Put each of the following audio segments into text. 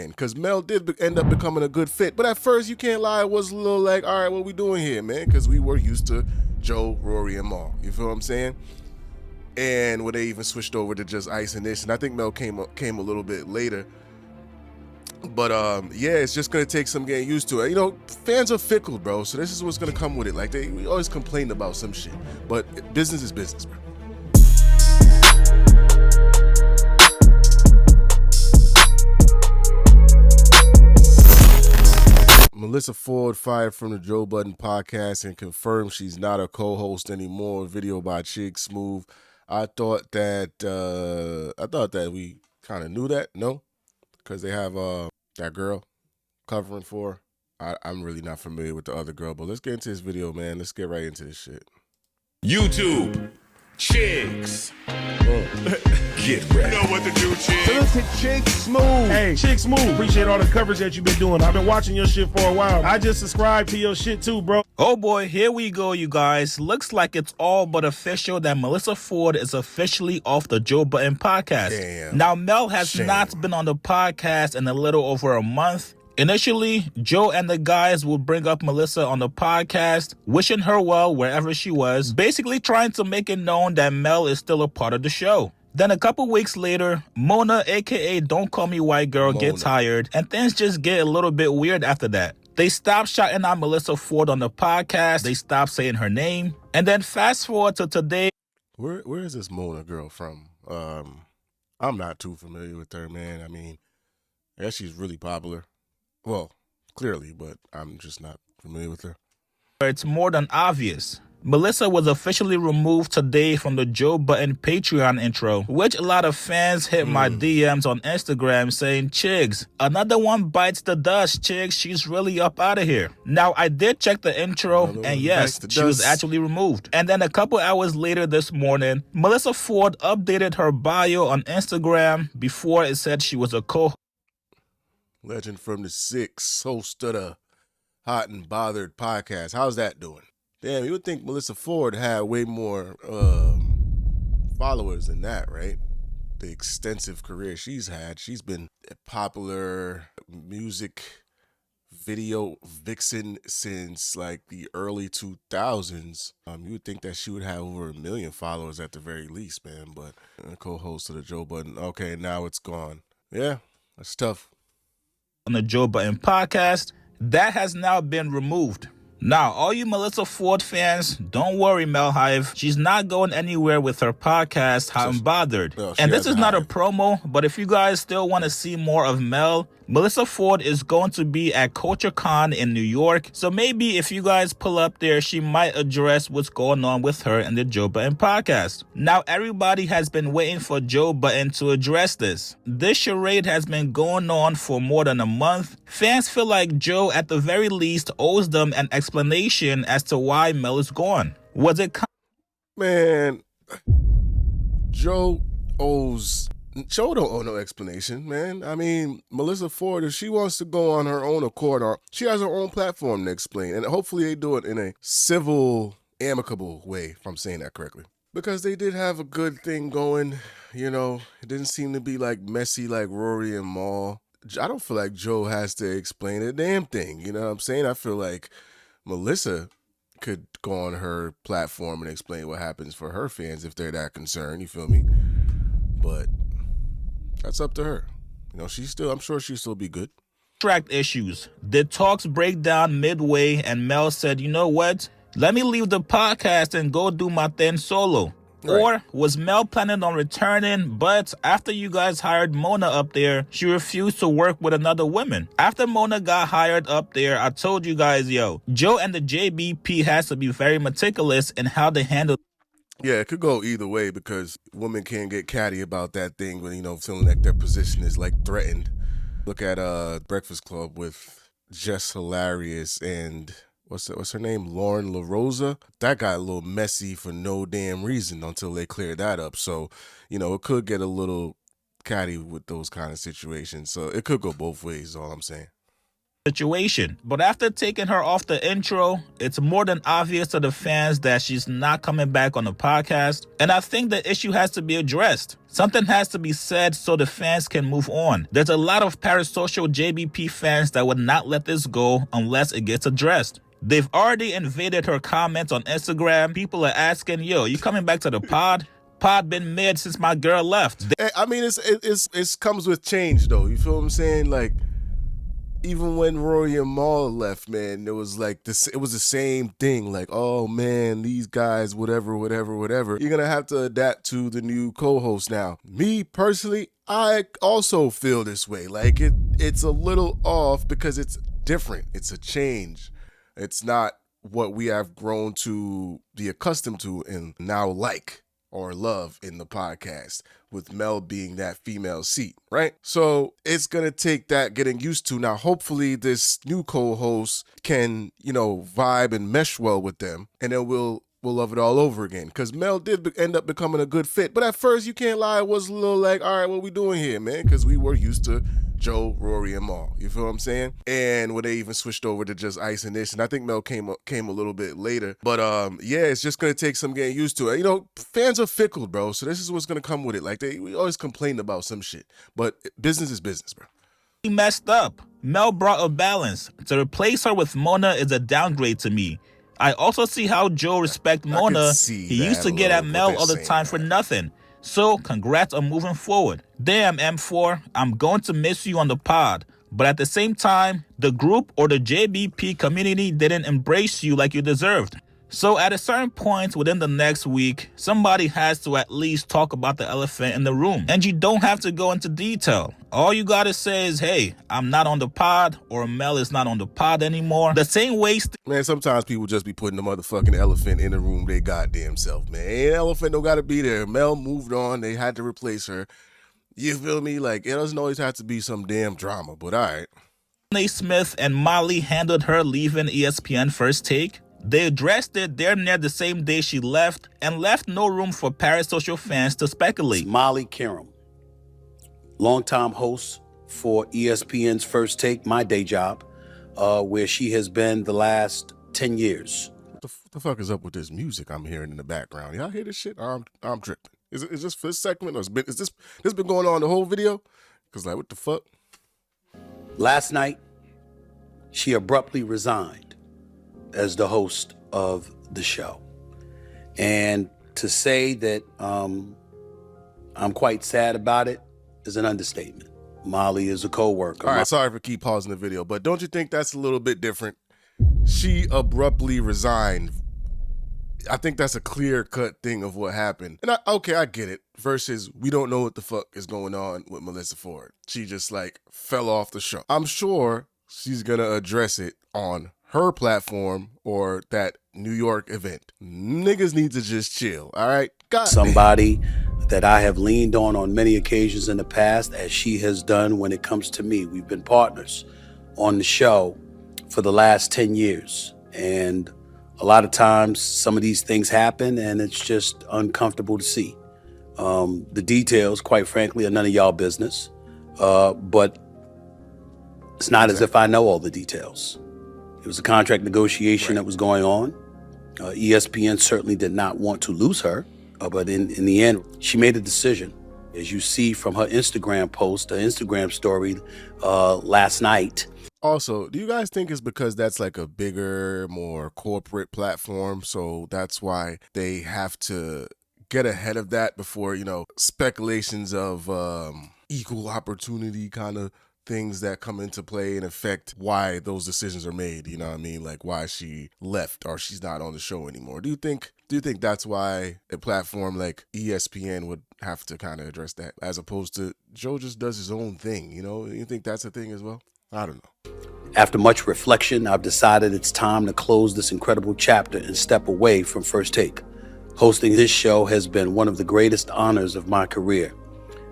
Because Mel did end up becoming a good fit. But at first, you can't lie, it was a little like, all right, what we doing here, man? Because we were used to Joe, Rory, and Mal. You feel what I'm saying? And when they even switched over to just Ice and Ish, and I think Mel came a little bit later. But yeah, it's just gonna take some getting used to it. You know, fans are fickle, bro. So this is what's gonna come with it. Like we always complain about some shit, but business is business, bro. Melissa Ford fired from the Joe Budden podcast and confirmed she's not a co-host anymore. Video by Chig Smooth. I thought that we kind of knew that, no? Because they have that girl covering for her. I'm really not familiar with the other girl, but let's get into this video, man. Let's get right into this shit. YouTube, Chigs. Get ready. You know what to do, Chigs. Salute to Chig Smooth. Hey, Chig Smooth. Appreciate all the coverage that you've been doing. I've been watching your shit for a while. I just subscribed to your shit too, bro. Oh boy, here we go, you guys. Looks like it's all but official that Melissa Ford is officially off the Joe Budden podcast. Damn. Now, Mel has not been on the podcast in a little over a month. Initially, Joe and the guys would bring up Melissa on the podcast, wishing her well wherever she was, basically trying to make it known that Mel is still a part of the show. Then a couple weeks later, Mona, aka Don't Call Me White Girl, gets hired, and things just get a little bit weird after that. They stopped shouting out Melissa Ford on the podcast, they stopped saying her name, and then fast forward to today. Where is this Mona girl from? I'm not too familiar with her, man. I mean, I guess she's really popular. Well, clearly, but I'm just not familiar with her. It's more than obvious. Melissa was officially removed today from the Joe Budden Patreon intro, which a lot of fans hit my DMs on Instagram saying, Chigs, another one bites the dust, Chigs, she's really up out of here. Now, I did check the intro, and yes, she was actually removed. And then a couple hours later this morning, Melissa Ford updated her bio on Instagram before it said she was a co-host. Legend from the Six, host of the Hot and Bothered podcast. How's that doing? Damn, you would think Melissa Ford had way more followers than that, right? The extensive career she's had. She's been a popular music video vixen since like the early 2000s. You would think that she would have over 1 million followers at the very least, man. But co-host of the Joe Budden. Okay, now it's gone. Yeah, that's tough. On the Joe Budden podcast, that has now been removed. Now, all you Melissa Ford fans, don't worry, Mel Hive. She's not going anywhere with her podcast, Hot and Bothered. And this is not a promo, but if you guys still want to see more of Mel, Melissa Ford is going to be at CultureCon in New York. So maybe if you guys pull up there, she might address what's going on with her and the Joe Budden podcast. Now, everybody has been waiting for Joe Budden to address this. This charade has been going on for more than a month. Fans feel like Joe, at the very least, owes them an explanation as to why Mel is gone. Was it... Man, Joe don't owe no explanation, man. I mean, Melissa Ford, if she wants to go on her own accord, or she has her own platform to explain, and hopefully they do it in a civil, amicable way, if I'm saying that correctly. Because they did have a good thing going, you know. It didn't seem to be like messy like Rory and Mal. I don't feel like Joe has to explain a damn thing, you know what I'm saying? I feel like Melissa could go on her platform and explain what happens for her fans if they're that concerned, you feel me? But that's up to her. You know, I'm sure she'll still be good. Contract issues. Did talks break down midway and Mel said, you know what? Let me leave the podcast and go do my thing solo. Right. Or was Mel planning on returning, but after you guys hired Mona up there, she refused to work with another woman? After Mona got hired up there, I told you guys, yo, Joe and the JBP has to be very meticulous in how they handle. Yeah, it could go either way because women can't get catty about that thing when, you know, feeling like their position is like threatened. Look at Breakfast Club with Jess Hilarious and what's her name? Lauren LaRosa. That got a little messy for no damn reason until they cleared that up. So, you know, it could get a little catty with those kind of situations. So it could go both ways, is all I'm saying. situation. But after taking her off the intro, it's more than obvious to the fans that she's not coming back on the podcast. And I think the issue has to be addressed. Something has to be said so the fans can move on. There's a lot of parasocial JBP fans that would not let this go unless it gets addressed. They've already invaded her comments on Instagram. People are asking, yo, you coming back to the pod? Pod been mid since my girl left. I mean, it's comes with change though. You feel what I'm saying? Like, even when Rory and Mal left, man, it was like this. It was the same thing. Like, oh man, these guys, whatever. You're gonna have to adapt to the new co-host now. Me personally, I also feel this way. Like it's a little off because it's different. It's a change. It's not what we have grown to be accustomed to and now like or love in the podcast, with Mel being that female seat, right? So it's gonna take that getting used to. Now, hopefully this new co-host can, vibe and mesh well with them, and then we'll love it all over again. Because Mel did end up becoming a good fit. But at first, you can't lie, it was a little like, all right, what we doing here, man? Because we were used to Joe, Rory, and Mal. You feel what I'm saying? And when they even switched over to just Ice and Ish, and I think Mel came a little bit later. But yeah, it's just gonna take some getting used to it. Fans are fickle, bro. So this is what's gonna come with it. Like we always complain about some shit, but business is business, bro. He messed up. Mel brought a balance. To replace her with Mona is a downgrade to me. I also see how Joe respect Mona. He used to get at Mel all the time for nothing. So, congrats on moving forward. Damn, M4, I'm going to miss you on the pod. But at the same time, the group or the JBP community didn't embrace you like you deserved. So at a certain point within the next week, somebody has to at least talk about the elephant in the room. And you don't have to go into detail. All you gotta say is, hey, I'm not on the pod, or Mel is not on the pod anymore. The same way... Man, sometimes people just be putting the motherfucking elephant in the room they goddamn self, man. Ain't elephant don't gotta be there. Mel moved on. They had to replace her. You feel me? Like, it doesn't always have to be some damn drama, but all right. Smith and Molly handled her leaving ESPN First Take. They addressed it damn near the same day she left and left no room for parasocial fans to speculate. Molly Karam, longtime host for ESPN's First Take, my day job, where she has been the last 10 years. What the fuck is up with this music I'm hearing in the background? Y'all hear this shit? I'm tripping. Is this for this segment, or is this been going on the whole video? Because, like, what the fuck? Last night, she abruptly resigned as the host of the show. And to say that I'm quite sad about it is an understatement. Molly is a co-worker. All right, sorry for keep pausing the video, but don't you think that's a little bit different? She abruptly resigned. I think that's a clear-cut thing of what happened. And I get it. Versus, we don't know what the fuck is going on with Melissa Ford. She just, fell off the show. I'm sure she's going to address it on her platform or that New York event. Niggas need to just chill, all right? Somebody that I have leaned on many occasions in the past, as she has done when it comes to me. We've been partners on the show for the last 10 years. And a lot of times, some of these things happen, and it's just uncomfortable to see. The details, quite frankly, are none of y'all business. But it's not as if I know all the details. It was a contract negotiation that was going on. ESPN certainly did not want to lose her, but in the end, she made a decision. As you see from her Instagram post, her Instagram story last night. Also, do you guys think it's because that's like a bigger, more corporate platform, so that's why they have to get ahead of that before, speculations of equal opportunity kind of things that come into play and affect why those decisions are made, you know what I mean? Like why she left or she's not on the show anymore. Do you think that's why a platform like ESPN would have to kind of address that as opposed to Joe just does his own thing, You think that's a thing as well? I don't know. After much reflection, I've decided it's time to close this incredible chapter and step away from First Take. Hosting this show has been one of the greatest honors of my career.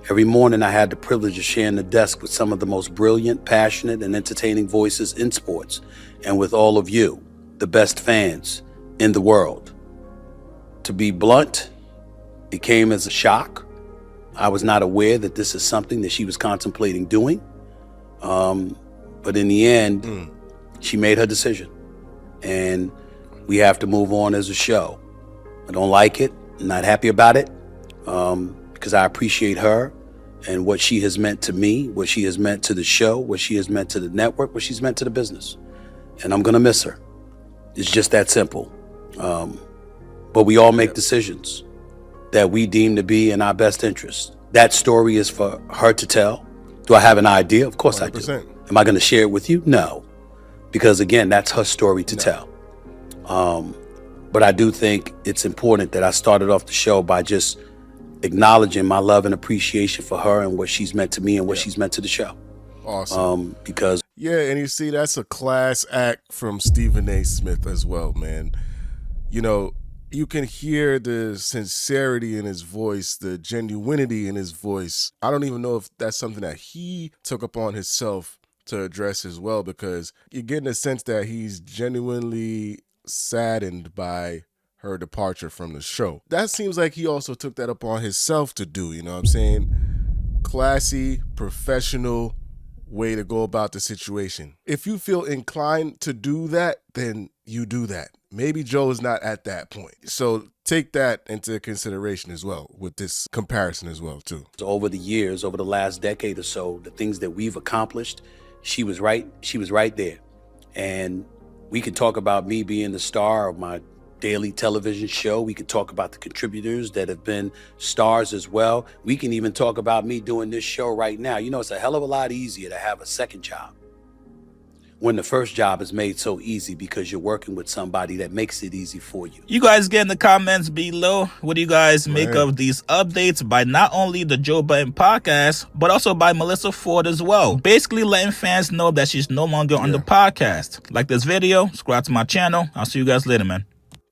Every morning I had the privilege of sharing the desk with some of the most brilliant, passionate, and entertaining voices in sports, and with all of you, the best fans in the world. To be blunt, it came as a shock. I was not aware that this is something that she was contemplating doing. But in the end, she made her decision. And we have to move on as a show. I don't like it. I'm not happy about it because I appreciate her and what she has meant to me, what she has meant to the show, what she has meant to the network, what she's meant to the business. And I'm going to miss her. It's just that simple. But we all make decisions that we deem to be in our best interest. That story is for her to tell. Do I have an idea? Of course 100%. I do. Am I going to share it with you? No. Because again, that's her story to tell. But I do think it's important that I started off the show by just acknowledging my love and appreciation for her and what she's meant to me and what she's meant to the show. Awesome. Because and you see, that's a class act from Stephen A. Smith as well, man. You know, you can hear the sincerity in his voice, the genuinity in his voice. I don't even know if that's something that he took upon himself to address as well, because you're getting a sense that he's genuinely saddened by her departure from the show. That seems like he also took that upon himself to do, you know what I'm saying? Classy, professional way to go about the situation. If you feel inclined to do that, then you do that. Maybe Joe is not at that point. So take that into consideration as well with this comparison as well, too. Over the years, over the last decade or so, the things that we've accomplished, she was right there. And we could talk about me being the star of my daily television show. We could talk about the contributors that have been stars as well. We can even talk about me doing this show right now. You know, it's a hell of a lot easier to have a second job when the first job is made so easy because you're working with somebody that makes it easy for you. You guys get in the comments below. What do you guys make of these updates by not only the Joe Budden podcast, but also by Melissa Ford as well? Basically letting fans know that she's no longer on the podcast. Like this video, subscribe to my channel. I'll see you guys later, man.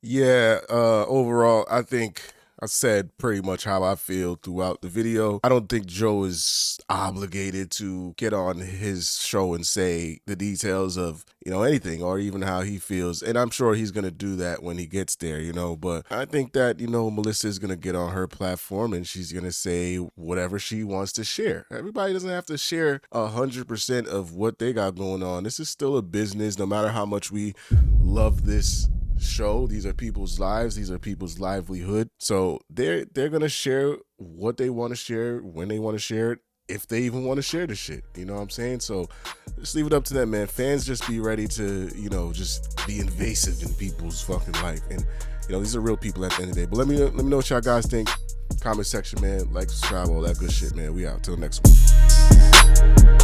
Yeah, overall, I think I said pretty much how I feel throughout the video. I don't think Joe is obligated to get on his show and say the details of, you know, anything or even how he feels. And I'm sure he's going to do that when he gets there, you know. But I think that, you know, Melissa is going to get on her platform and she's going to say whatever she wants to share. Everybody doesn't have to share 100% of what they got going on. This is still a business, no matter how much we love this show. These are people's lives. These are people's livelihood. So they're gonna share what they want to share when they want to share it, if they even want to share the shit. You know what I'm saying? So just leave it up to them, man. Fans just be ready to, you know, just be invasive in people's fucking life. And, you know, these are real people at the end of the day. But let me know what y'all guys think. Comment section, man. Like, subscribe, all that good shit, man. We out. Till next one.